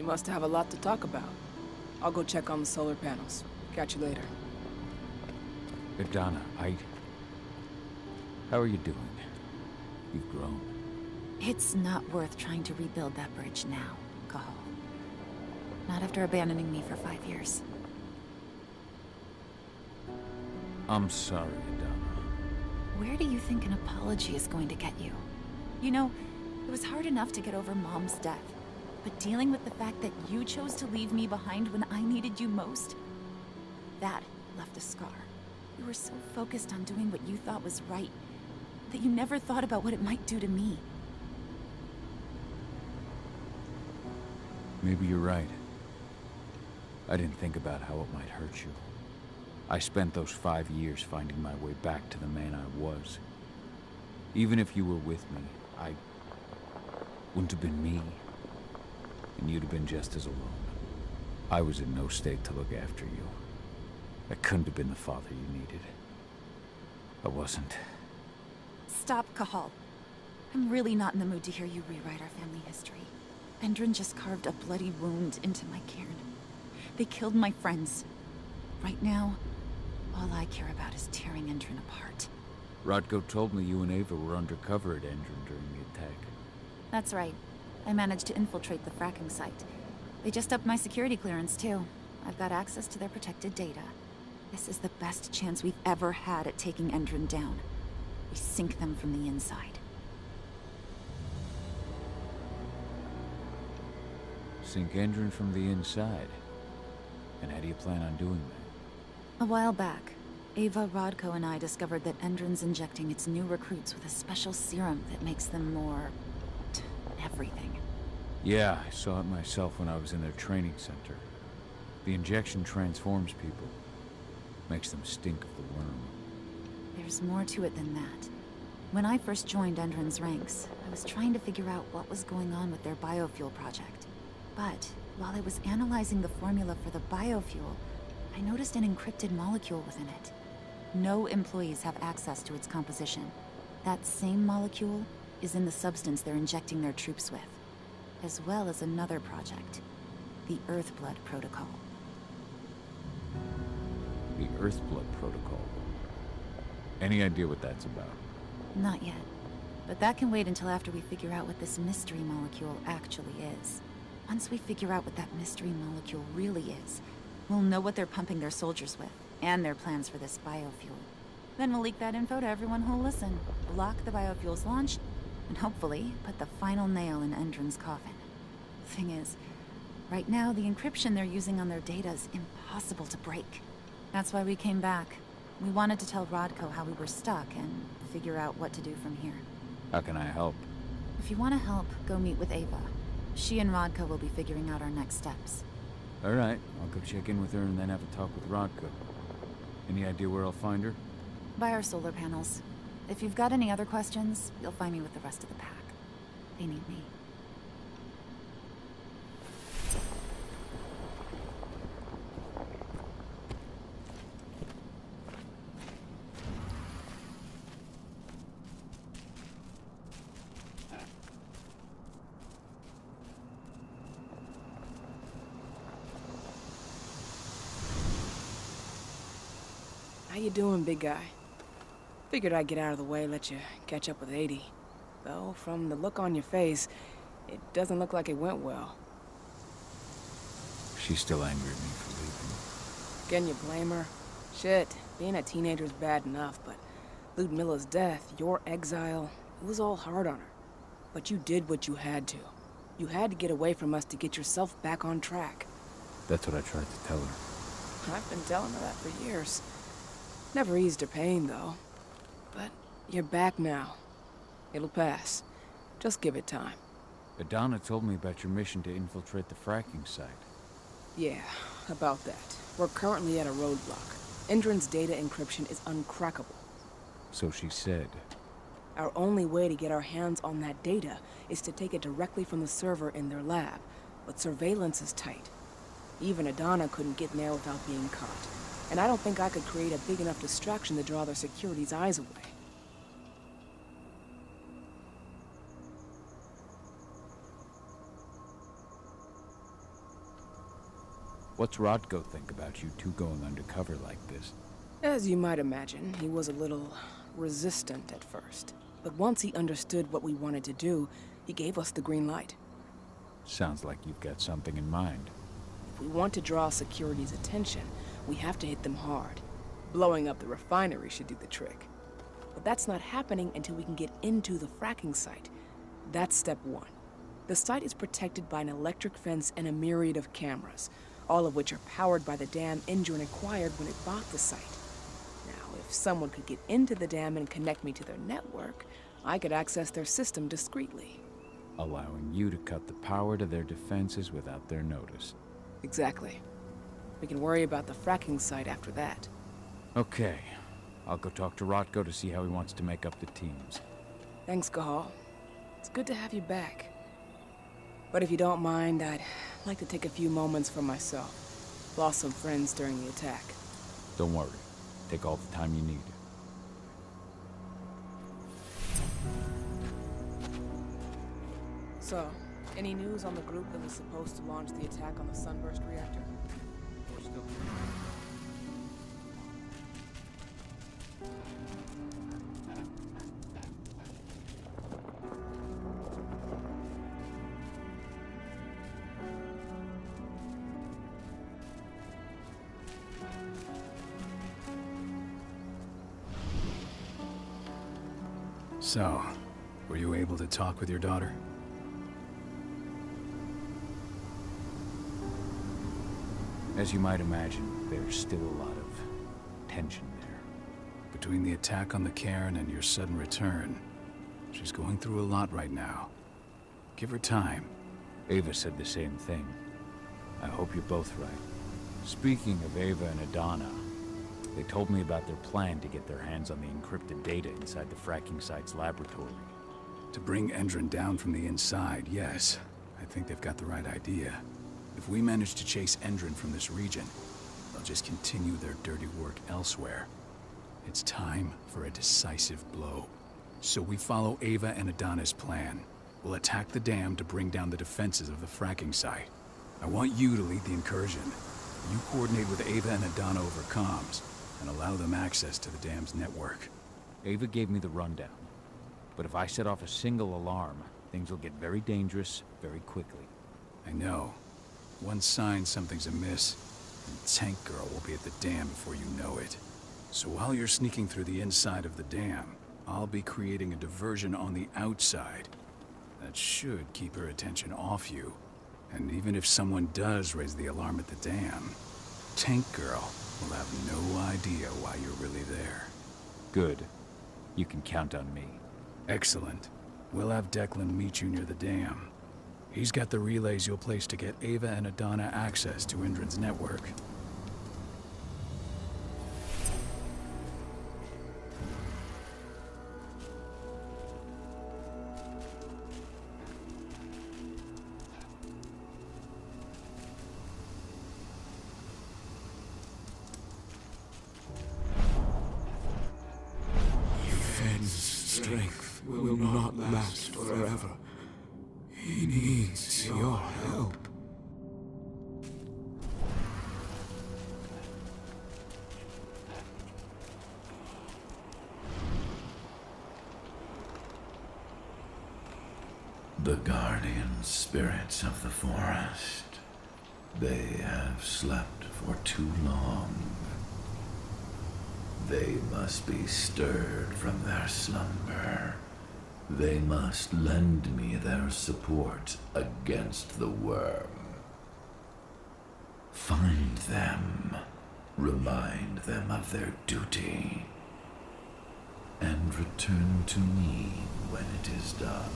Must have a lot to talk about. I'll go check on the solar panels. Catch you later. Donna, how are you doing? You've grown. It's not worth trying to rebuild that bridge now, Cahal. Not after abandoning me for 5 years. I'm sorry, Donna. Where do you think an apology is going to get you? You know, it was hard enough to get over Mom's death. But dealing with the fact that you chose to leave me behind when I needed you most? That left a scar. You were so focused on doing what you thought was right, that you never thought about what it might do to me. Maybe you're right. I didn't think about how it might hurt you. I spent those 5 years finding my way back to the man I was. Even if you were with me, I wouldn't have been me. And you'd have been just as alone. I was in no state to look after you. I couldn't have been the father you needed. I wasn't. Stop, Cahal. I'm really not in the mood to hear you rewrite our family history. Endron just carved a bloody wound into my cairn. They killed my friends. Right now, all I care about is tearing Endron apart. Rodko told me you and Ava were undercover at Endron during the attack. That's right. I managed to infiltrate the fracking site. They just upped my security clearance, too. I've got access to their protected data. This is the best chance we've ever had at taking Endron down. We sink them from the inside. Sink Endron from the inside? And how do you plan on doing that? A while back, Ava, Rodko, and I discovered that Endron's injecting its new recruits with a special serum that makes them more... everything. Yeah, I saw it myself when I was in their training center. The injection transforms people. Makes them stink of the worm. There's more to it than that. When I first joined Endron's ranks, I was trying to figure out what was going on with their biofuel project. But while I was analyzing the formula for the biofuel, I noticed an encrypted molecule within it. No employees have access to its composition. That same molecule is in the substance they're injecting their troops with, as well as another project, the EARTHBLOOD protocol. The EARTHBLOOD protocol? Any idea what that's about? Not yet, but that can wait until after we figure out what this mystery molecule actually is. Once we figure out what that mystery molecule really is, we'll know what they're pumping their soldiers with, and their plans for this biofuel. Then we'll leak that info to everyone who'll listen, block the biofuel's launch, and hopefully put the final nail in Endron's coffin. Thing is, right now the encryption they're using on their data is impossible to break. That's why we came back. We wanted to tell Rodko how we were stuck and figure out what to do from here. How can I help? If you want to help, go meet with Ava. She and Rodko will be figuring out our next steps. Alright, I'll go check in with her and then have a talk with Rodko. Any idea where I'll find her? By our solar panels. If you've got any other questions, you'll find me with the rest of the pack. They need me. How you doing, big guy? Figured I'd get out of the way, let you catch up with 80. Though, from the look on your face, it doesn't look like it went well. She's still angry at me for leaving. Can you blame her? Shit, being a teenager's bad enough, but Ludmilla's death, your exile, it was all hard on her. But you did what you had to. You had to get away from us to get yourself back on track. That's what I tried to tell her. I've been telling her that for years. Never eased her pain, though. But you're back now. It'll pass. Just give it time. Adana told me about your mission to infiltrate the fracking site. Yeah, about that. We're currently at a roadblock. Endron's data encryption is uncrackable. So she said. Our only way to get our hands on that data is to take it directly from the server in their lab. But surveillance is tight. Even Adana couldn't get in there without being caught. And I don't think I could create a big enough distraction to draw their security's eyes away. What's Rodko think about you two going undercover like this? As you might imagine, he was a little resistant at first. But once he understood what we wanted to do, he gave us the green light. Sounds like you've got something in mind. If we want to draw security's attention, we have to hit them hard. Blowing up the refinery should do the trick. But that's not happening until we can get into the fracking site. That's step one. The site is protected by an electric fence and a myriad of cameras, all of which are powered by the dam Endron acquired when it bought the site. Now, if someone could get into the dam and connect me to their network, I could access their system discreetly. Allowing you to cut the power to their defenses without their notice. Exactly. We can worry about the fracking site after that. Okay. I'll go talk to Rodko to see how he wants to make up the teams. Thanks, Gahal. It's good to have you back. But if you don't mind, I'd like to take a few moments for myself. Lost some friends during the attack. Don't worry. Take all the time you need. So, any news on the group that was supposed to launch the attack on the Sunburst reactor? We're still... So, were you able to talk with your daughter? As you might imagine, there's still a lot of tension there. Between the attack on the cairn and your sudden return, she's going through a lot right now. Give her time. Ava said the same thing. I hope you're both right. Speaking of Ava and Adana, they told me about their plan to get their hands on the encrypted data inside the fracking site's laboratory. To bring Endron down from the inside, yes. I think they've got the right idea. If we manage to chase Endron from this region, they'll just continue their dirty work elsewhere. It's time for a decisive blow. So we follow Ava and Adana's plan. We'll attack the dam to bring down the defenses of the fracking site. I want you to lead the incursion. You coordinate with Ava and Adana over comms, and allow them access to the dam's network. Ava gave me the rundown. But if I set off a single alarm, things will get very dangerous very quickly. I know. One sign something's amiss, and Tank Girl will be at the dam before you know it. So while you're sneaking through the inside of the dam, I'll be creating a diversion on the outside. That should keep her attention off you. And even if someone does raise the alarm at the dam, Tank Girl will have no idea why you're really there. Good. You can count on me. Excellent. We'll have Declan meet you near the dam. He's got the relays you'll place to get Ava and Adana access to Endron's network. Fenn's strength will not last forever. He needs your help. The guardian spirits of the forest. They have slept for too long. They must be stirred from their slumber. They must lend me their support against the worm. Find them, remind them of their duty, and return to me when it is done.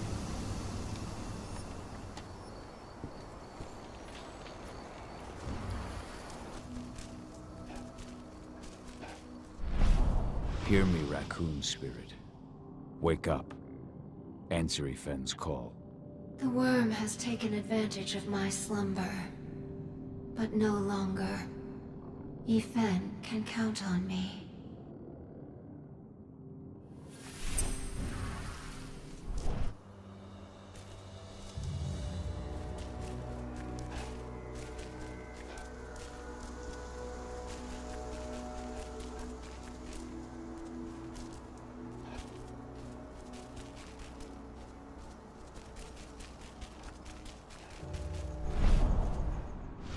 Hear me, raccoon spirit. Wake up. Answer Ifen's call. The worm has taken advantage of my slumber, but no longer. Ifen can count on me.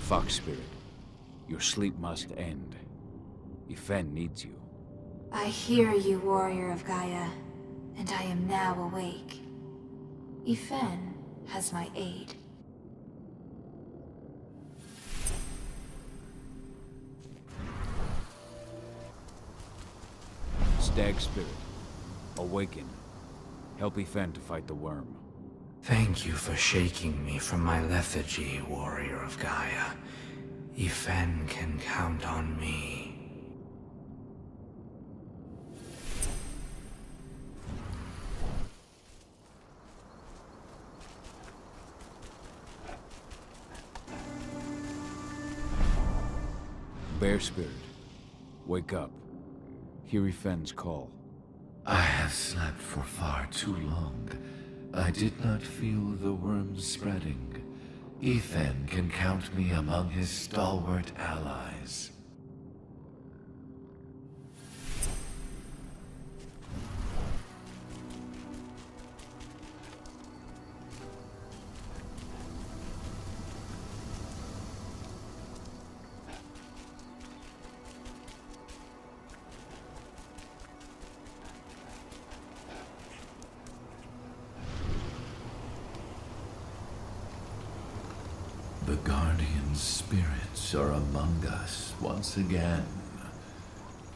Fox Spirit, your sleep must end. Yfen needs you. I hear you, warrior of Gaia, and I am now awake. Yfen has my aid. Stag Spirit, awaken. Help Yfen to fight the worm. Thank you for shaking me from my lethargy, warrior of Gaia. Yfen can count on me. Bear Spirit, wake up. Hear Yfen's call. I have slept for far too long. I did not feel the worm spreading. Yfen can count me among his stalwart allies. The guardian spirits are among us once again.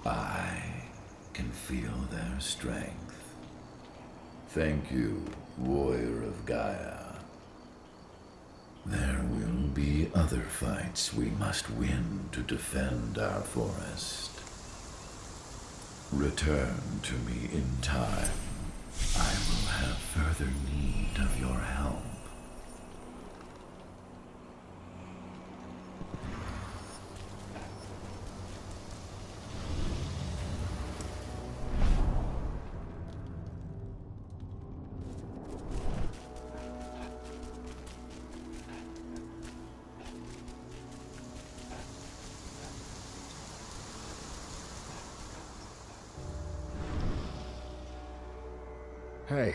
I can feel their strength. Thank you, warrior of Gaia. There will be other fights we must win to defend our forest. Return to me in time. I will have further need of your help. Hey,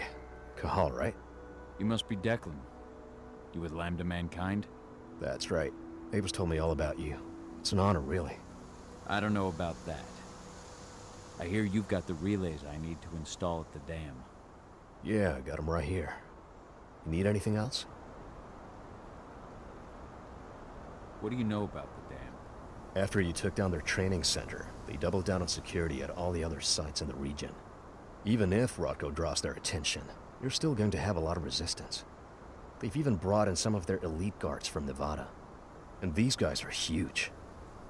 Cahal, right? You must be Declan. You with Lambda Mankind? That's right. Ava's told me all about you. It's an honor, really. I don't know about that. I hear you've got the relays I need to install at the dam. Yeah, I got them right here. You need anything else? What do you know about the dam? After you took down their training center, they doubled down on security at all the other sites in the region. Even if Rothko draws their attention, you're still going to have a lot of resistance. They've even brought in some of their elite guards from Nevada. And these guys are huge.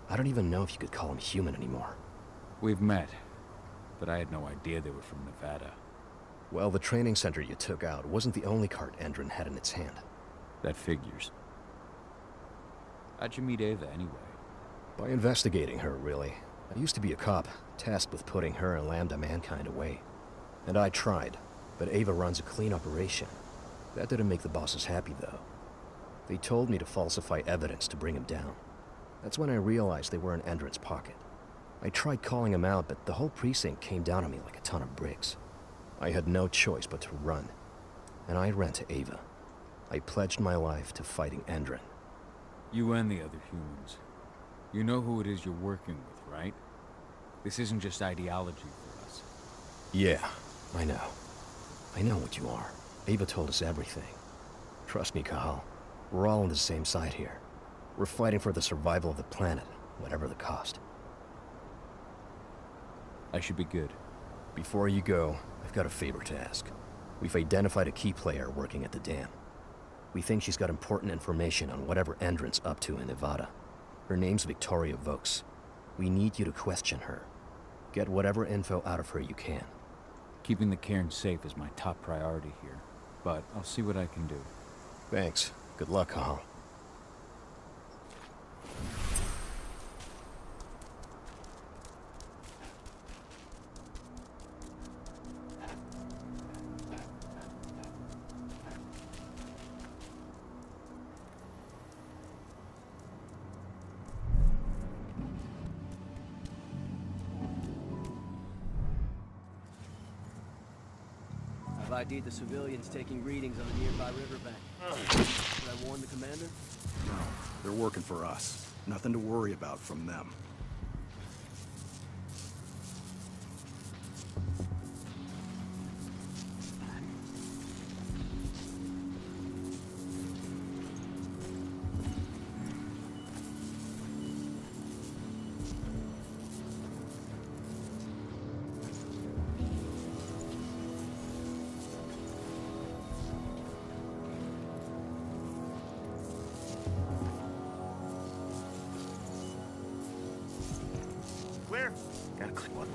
I don't even know if you could call them human anymore. We've met, but I had no idea they were from Nevada. Well, the training center you took out wasn't the only card Endron had in its hand. That figures. How'd you meet Ava, anyway? By investigating her, really. I used to be a cop, tasked with putting her and Lambda Mankind away. And I tried, but Ava runs a clean operation. That didn't make the bosses happy, though. They told me to falsify evidence to bring him down. That's when I realized they were in Endron's pocket. I tried calling him out, but the whole precinct came down on me like a ton of bricks. I had no choice but to run. And I ran to Ava. I pledged my life to fighting Endron. You and the other humans. You know who it is you're working with, right? This isn't just ideology for us. Yeah, I know. I know what you are. Ava told us everything. Trust me, Cahal. We're all on the same side here. We're fighting for the survival of the planet, whatever the cost. I should be good. Before you go, I've got a favor to ask. We've identified a key player working at the dam. We think she's got important information on whatever Endron's up to in Nevada. Her name's Victoria Vokes. We need you to question her. Get whatever info out of her you can. Keeping the cairn safe is my top priority here, but I'll see what I can do. Thanks. Good luck, Cahal. I've ID'd the civilians taking readings on the nearby riverbank. Should I warn the commander? No, they're working for us. Nothing to worry about from them. Clear? Gotta click what?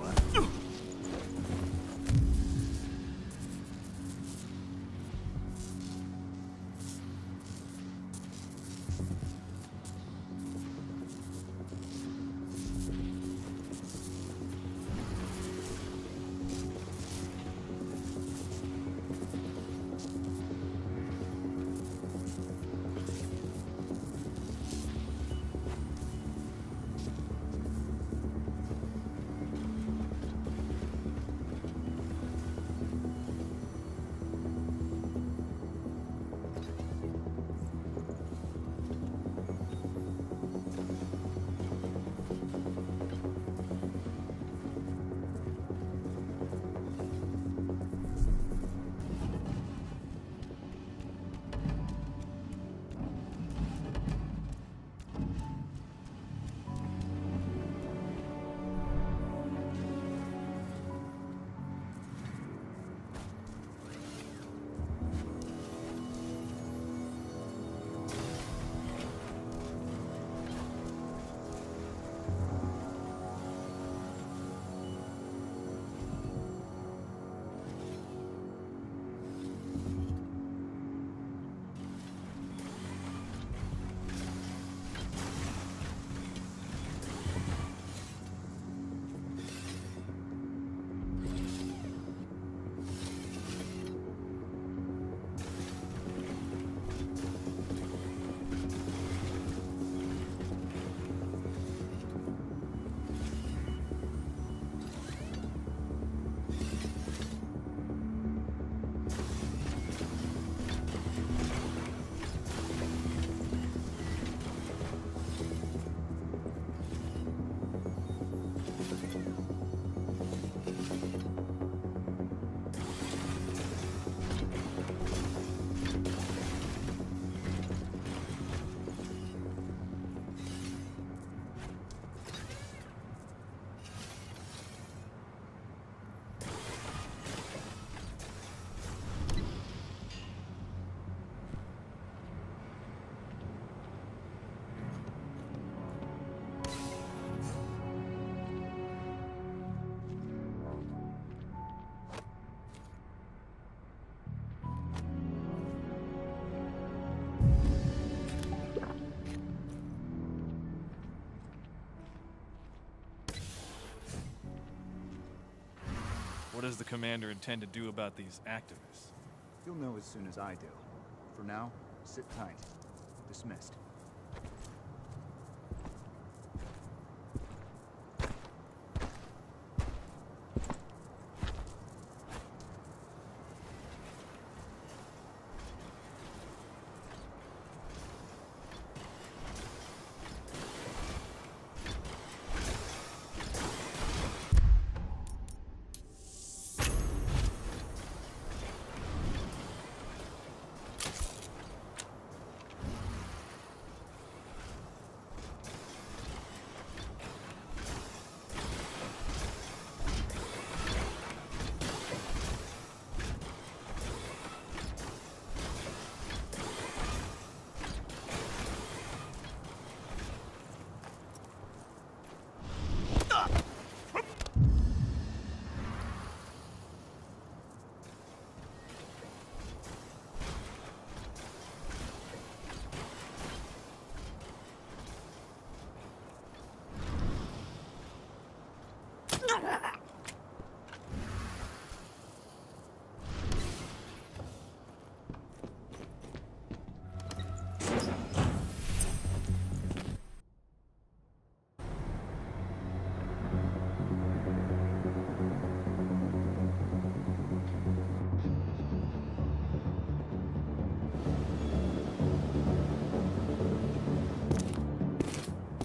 What does the commander intend to do about these activists? You'll know as soon as I do. For now, sit tight. Dismissed.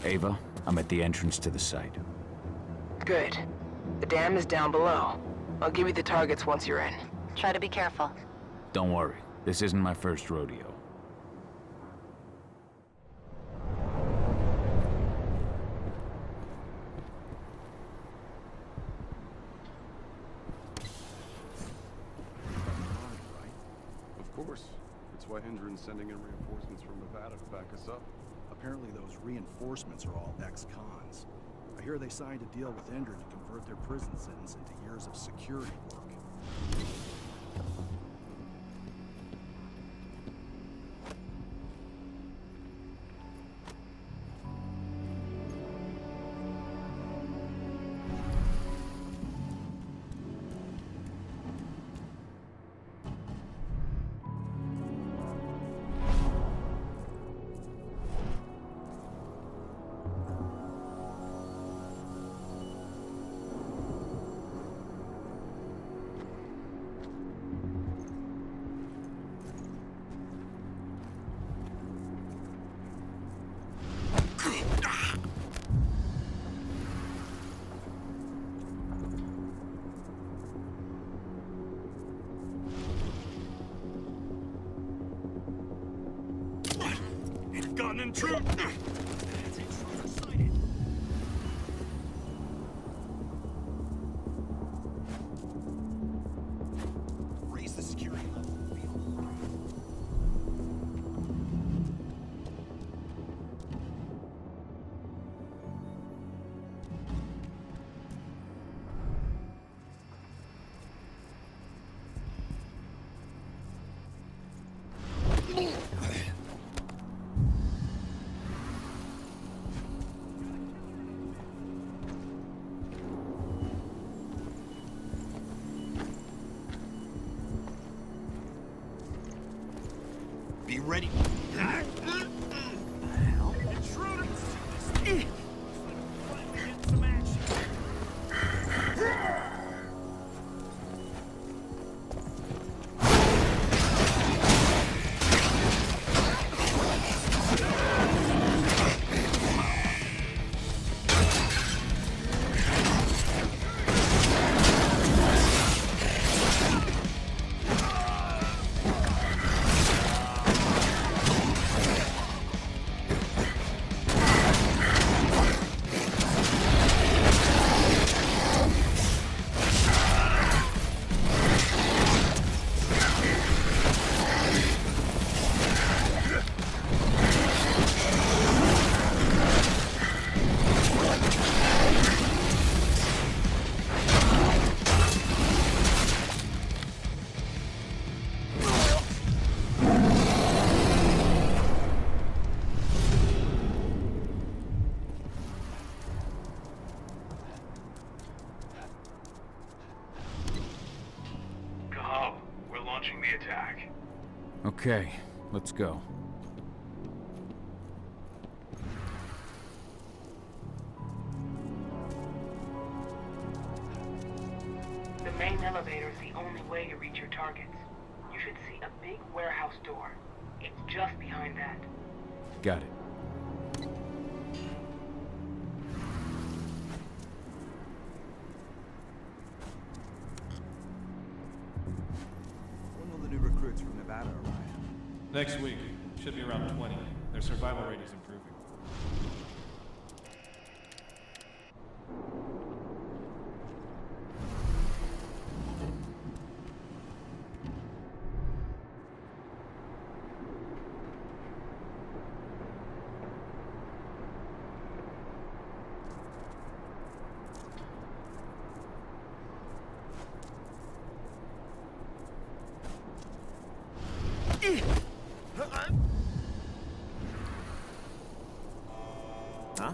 Ava, I'm at the entrance to the site. Good. The dam is down below. I'll give you the targets once you're in. Try to be careful. Don't worry, this isn't my first rodeo. Of course. It's why Hendren's sending in reinforcements from Nevada to back us up. Apparently those reinforcements are all ex-cons. I hear they signed a deal with Endron to convert their prison sentence into years of security work. Got an intruder! Raise the security level. Be ready. Intruders! Some action. Okay, let's go. The main elevator is the only way to reach your targets. You should see a big warehouse door. It's just behind that. Got it. When will the new recruits from Nevada arrive? Next week. Should be around 20. Their survival rate is improving. Huh?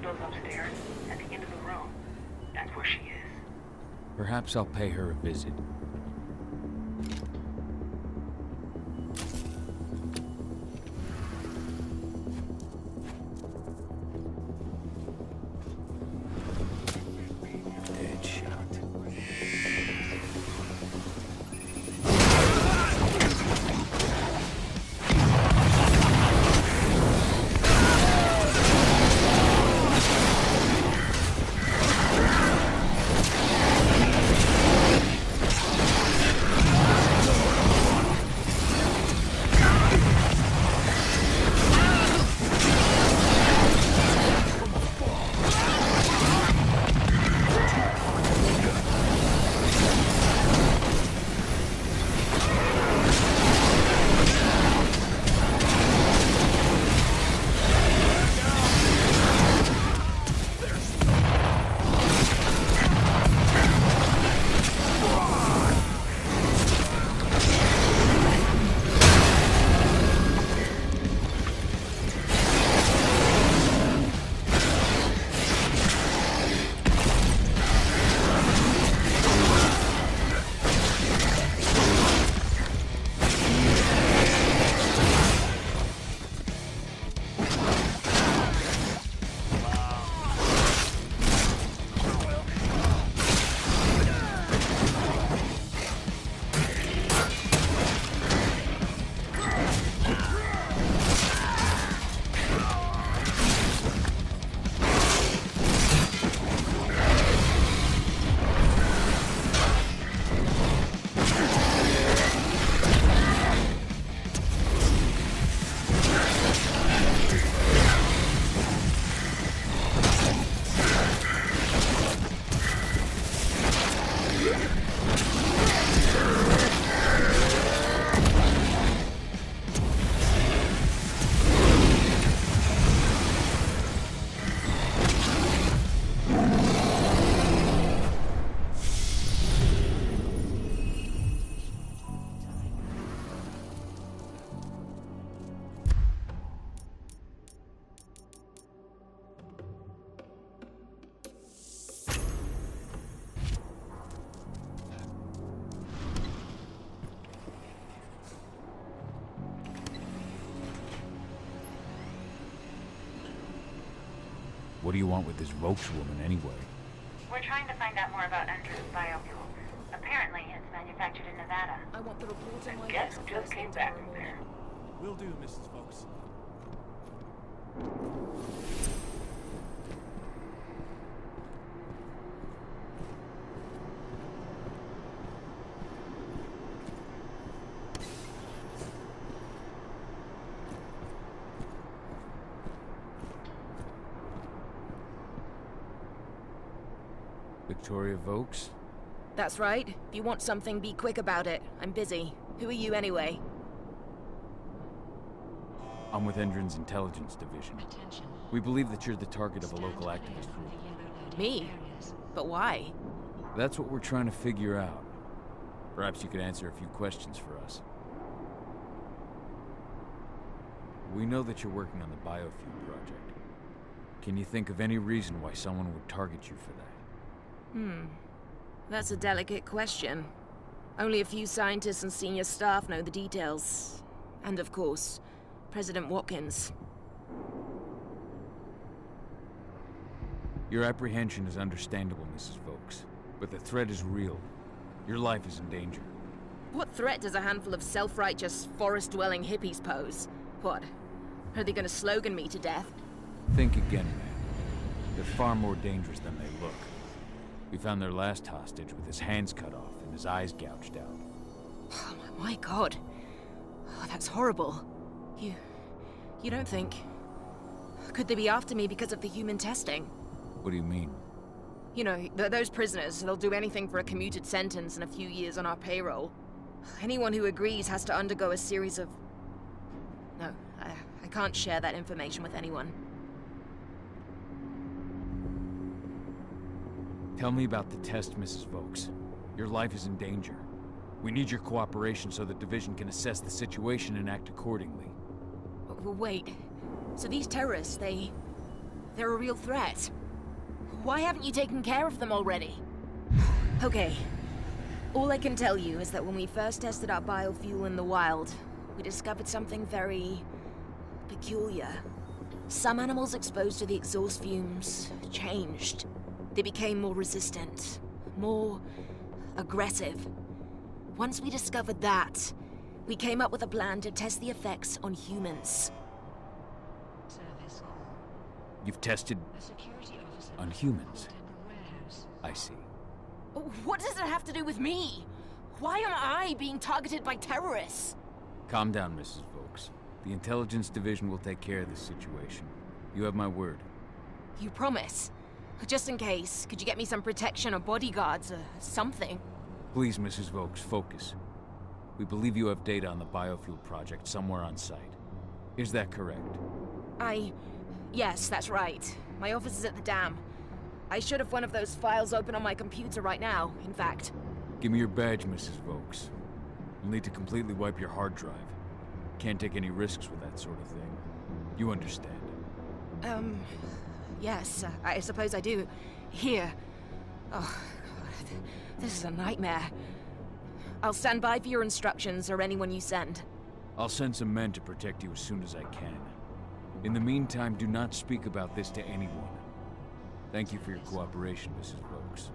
windows upstairs, at the end of the room. That's where she is. Perhaps I'll pay her a visit. What do you want with this Vokes woman, anyway? We're trying to find out more about Endron's biofuel. Apparently, it's manufactured in Nevada. I want the report on my Guess who just came back from there? Will do, Mrs. Vokes. Victoria Vokes? That's right. If you want something, be quick about it. I'm busy. Who are you anyway? I'm with Endron's intelligence division. We believe that you're the target of a local activist group. Me? But why? That's what we're trying to figure out. Perhaps you could answer a few questions for us. We know that you're working on the biofuel project. Can you think of any reason why someone would target you for that? That's a delicate question. Only a few scientists and senior staff know the details. And of course, President Watkins. Your apprehension is understandable, Mrs. Vokes. But the threat is real. Your life is in danger. What threat does a handful of self-righteous, forest-dwelling hippies pose? What? Are they gonna slogan me to death? Think again, man. They're far more dangerous than they look. We found their last hostage with his hands cut off and his eyes gouged out. Oh my god. Oh, that's horrible. You don't think... Could they be after me because of the human testing? What do you mean? You know, those prisoners, they'll do anything for a commuted sentence and a few years on our payroll. Anyone who agrees has to undergo a series of... No, I can't share that information with anyone. Tell me about the test, Mrs. Vokes. Your life is in danger. We need your cooperation so the division can assess the situation and act accordingly. Wait, so these terrorists, They're a real threat. Why haven't you taken care of them already? Okay. All I can tell you is that when we first tested our biofuel in the wild, we discovered something very peculiar. Some animals exposed to the exhaust fumes changed. They became more resistant, more aggressive. Once we discovered that, we came up with a plan to test the effects on humans. You've tested on humans. I see. What does it have to do with me? Why am I being targeted by terrorists? Calm down, Mrs. Vokes. The Intelligence Division will take care of this situation. You have my word. You promise? Just in case, could you get me some protection or bodyguards or something? Please, Mrs. Vokes, focus. We believe you have data on the biofuel project somewhere on site. Is that correct? Yes, that's right. My office is at the dam. I should have one of those files open on my computer right now, in fact. Give me your badge, Mrs. Vokes. You'll need to completely wipe your hard drive. Can't take any risks with that sort of thing. You understand. Yes, I suppose I do. Here. Oh, God. This is a nightmare. I'll stand by for your instructions or anyone you send. I'll send some men to protect you as soon as I can. In the meantime, do not speak about this to anyone. Thank you for your cooperation, Mrs. Vokes.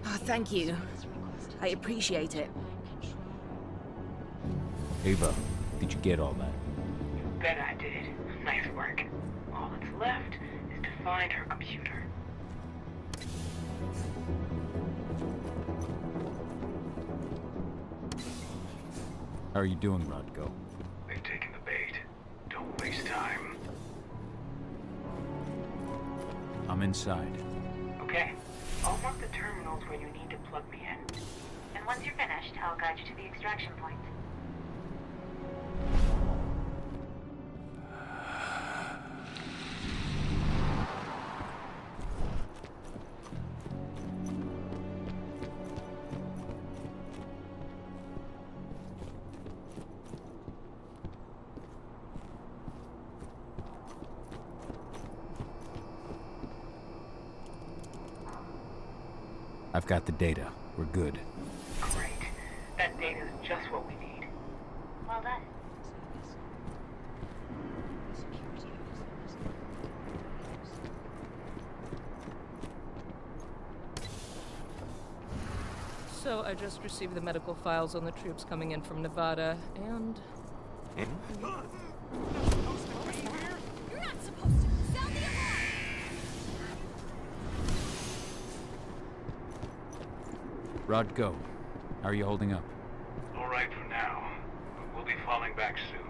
Oh, thank you. I appreciate it. Ava, did you get all that? Bet I did. Nice work. All that's left is to find her computer. How are you doing, Rodko? They've taken the bait. Don't waste time. I'm inside. Okay. I'll mark the terminals where you need to plug me in. And once you're finished, I'll guide you to the extraction point. I've got the data. We're good. Great. That data's just what we need. Well done. So I just received the medical files on the troops coming in from Nevada, and... Hmm? You're not supposed to! Sound the alarm! Rodko, how are you holding up? All right for now, but we'll be falling back soon.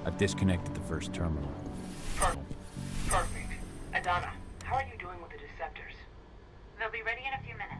I've disconnected the first terminal. Perfect. Adana, how are you doing with the deceptors? They'll be ready in a few minutes.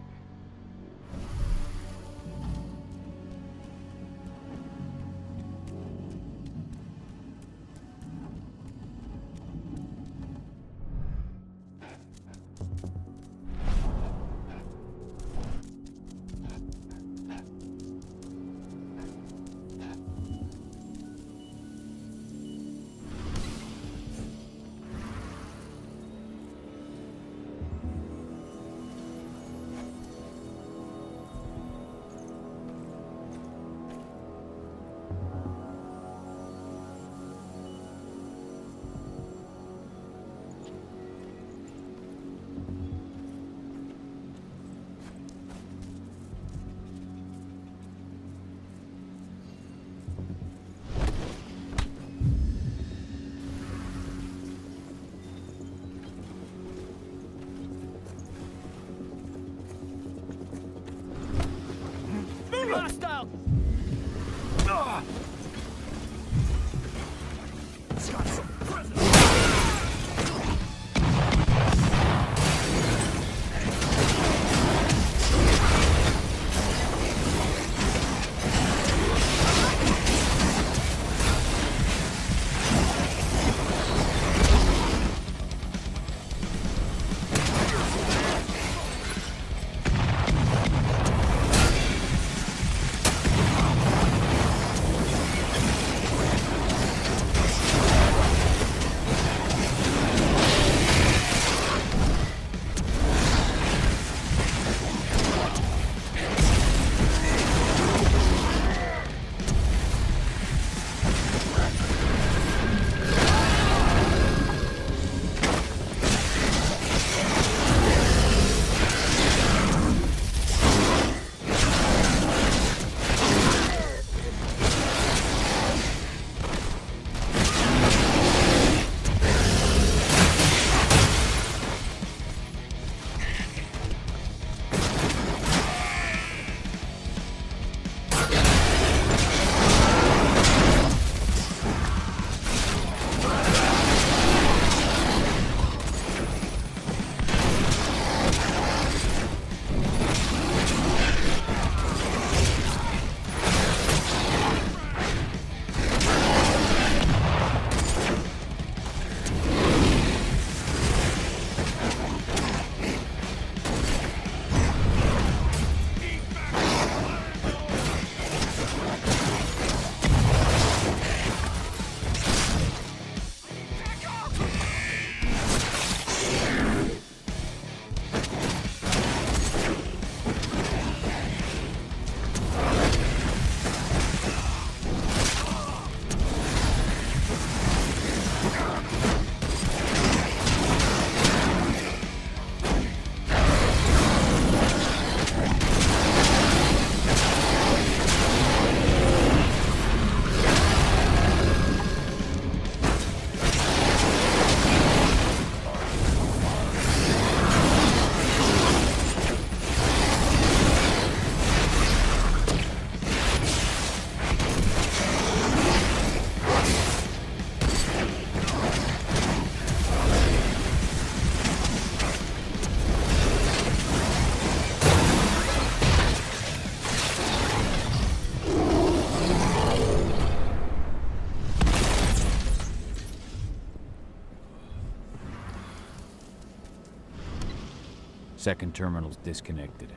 Second terminal's disconnected.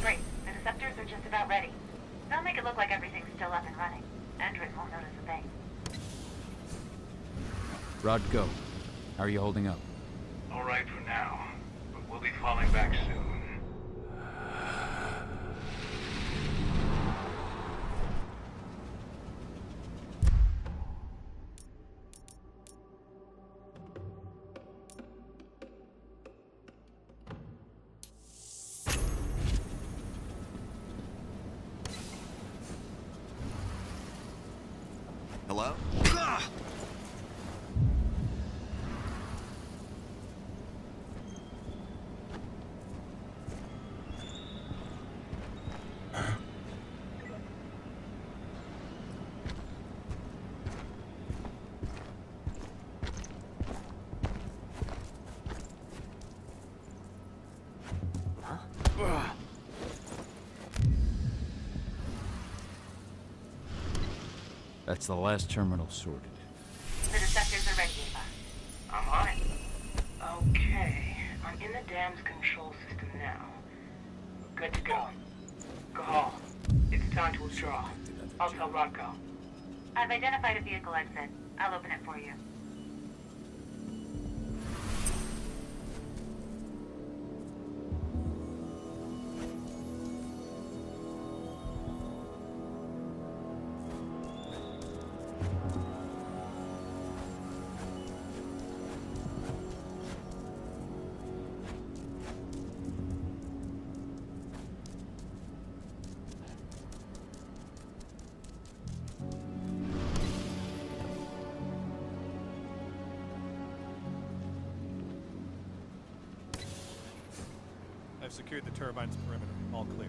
Great. The deceptors are just about ready. They'll make it look like everything's still up and running. Endrin won't notice a thing. Rod, go. How are you holding up? All right for now, but we'll be falling back soon. Hello? That's the last terminal sorted. The deceptors are ready, Ava. I'm on it. Okay, I'm in the dam's control system now. Good to go. Cahal, it's time to withdraw. I'll tell Rodko. I've identified a vehicle exit. I'll open it for you. I've secured the turbine's perimeter. All clear.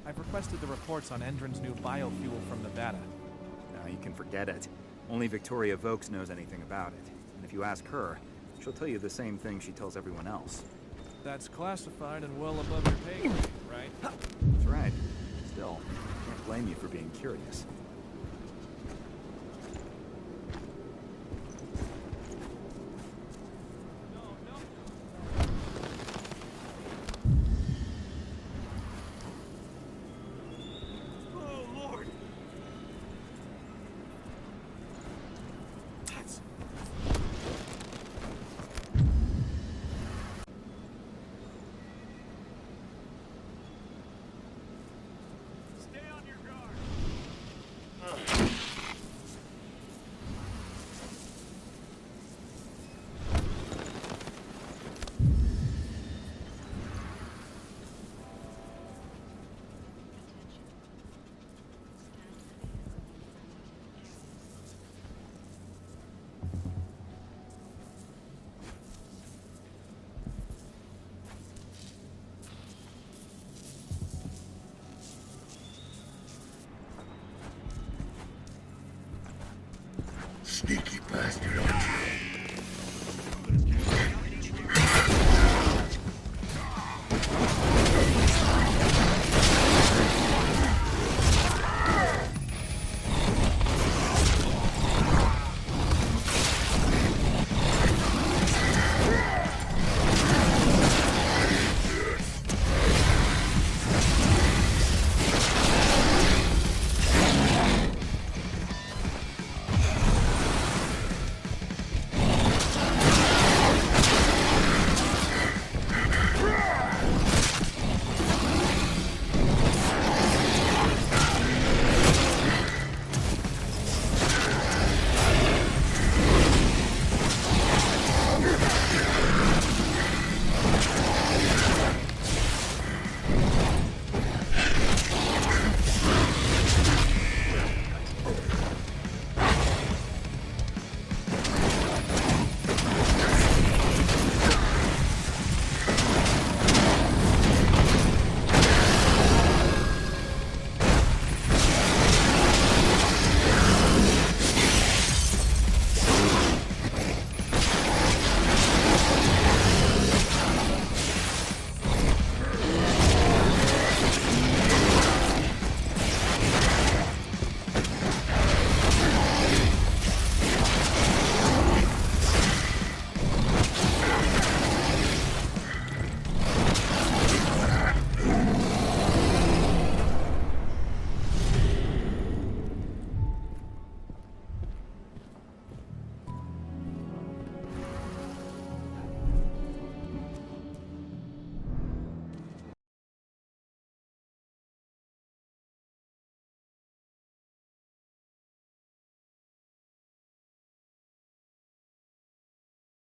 I've requested the reports on Endrin's new biofuel from Nevada. No, you can forget it. Only Victoria Vokes knows anything about it. And if you ask her, she'll tell you the same thing she tells everyone else. That's classified and well above your pay grade, right? That's right. Still, can't blame you for being curious. bastard